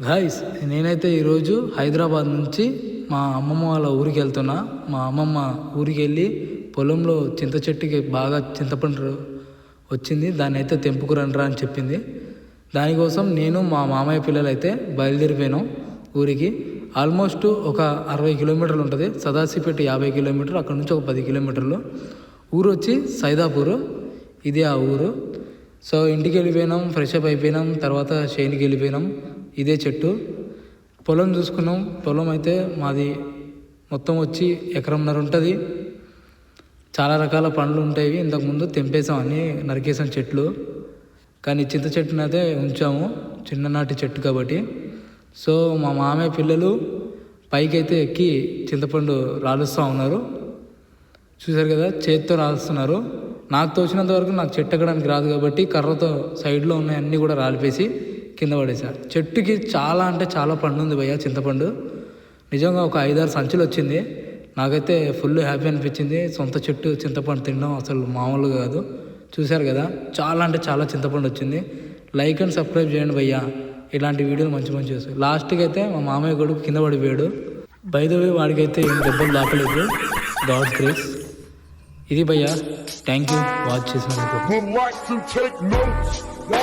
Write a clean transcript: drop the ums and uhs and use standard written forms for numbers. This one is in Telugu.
గాయ్స్, నేనైతే ఈరోజు హైదరాబాద్ నుంచి మా అమ్మమ్మ వాళ్ళ ఊరికి వెళ్తున్నా. మా అమ్మమ్మ ఊరికి వెళ్ళి పొలంలో చింత చెట్టుకి బాగా చింతపండు వచ్చింది, దాన్ని అయితే తెంపుకురండ్రా అని చెప్పింది. దానికోసం నేను మా మామయ్య పిల్లలు అయితే బయలుదేరిపోయినాం ఊరికి. ఆల్మోస్ట్ ఒక 60 కిలోమీటర్లు ఉంటుంది. సదాశివపేట 50 కిలోమీటర్లు, అక్కడ నుంచి ఒక 10 కిలోమీటర్లు. ఊరు వచ్చి సైదాపూర్, ఇది ఆ ఊరు. సో ఇంటికి వెళ్ళిపోయినాం, ఫ్రెష్ అప్ అయిపోయినాం, తర్వాత చేనుకి వెళ్ళిపోయినాం. ఇదే చెట్టు పొలం చూసుకున్నాం. పొలం అయితే మాది మొత్తం వచ్చి 1.5 ఎకరం ఉంటుంది. చాలా రకాల పండ్లు ఉంటాయి. ఇంతకుముందు తెంపేసాం, అన్నీ నరికేసాం చెట్లు. కానీ చింత చెట్టుని అయితే ఉంచాము, చిన్ననాటి చెట్టు కాబట్టి. సో మా మామయ్య పిల్లలు పైకి అయితే ఎక్కి చింతపండు రాలుస్తూ ఉన్నారు. చూసారు కదా, చేతితో రాలుస్తున్నారు. నాకు తోచినంత వరకు నాకు చెట్టు ఎక్కడానికి రాదు కాబట్టి కర్రతో సైడ్లో ఉన్నాయి అన్నీ కూడా రాలిపేసి కింద పడేసా. చెట్టుకి చాలా అంటే చాలా పండు ఉంది భయ్య, చింతపండు. నిజంగా ఒక 5-6 సంచులు వచ్చింది. నాకైతే ఫుల్ హ్యాపీ అనిపించింది. సొంత చెట్టు చింతపండు తినడం అసలు మామూలుగా కాదు. చూశారు కదా, చాలా అంటే చాలా చింతపండు వచ్చింది. లైక్ అండ్ సబ్స్క్రైబ్ చేయండి భయ్య, ఇలాంటి వీడియోలు మంచి మంచి వస్తాయి. లాస్ట్కి అయితే మా మామయ్య కొడుకు కింద పడిపోయాడు. బై ద వే వాడికైతే ఏం దెబ్బలు దాకలేదు, గాడ్ గ్రేస్. ఇది భయ్య, థ్యాంక్ యూ వాచ్ చేసినందుకు.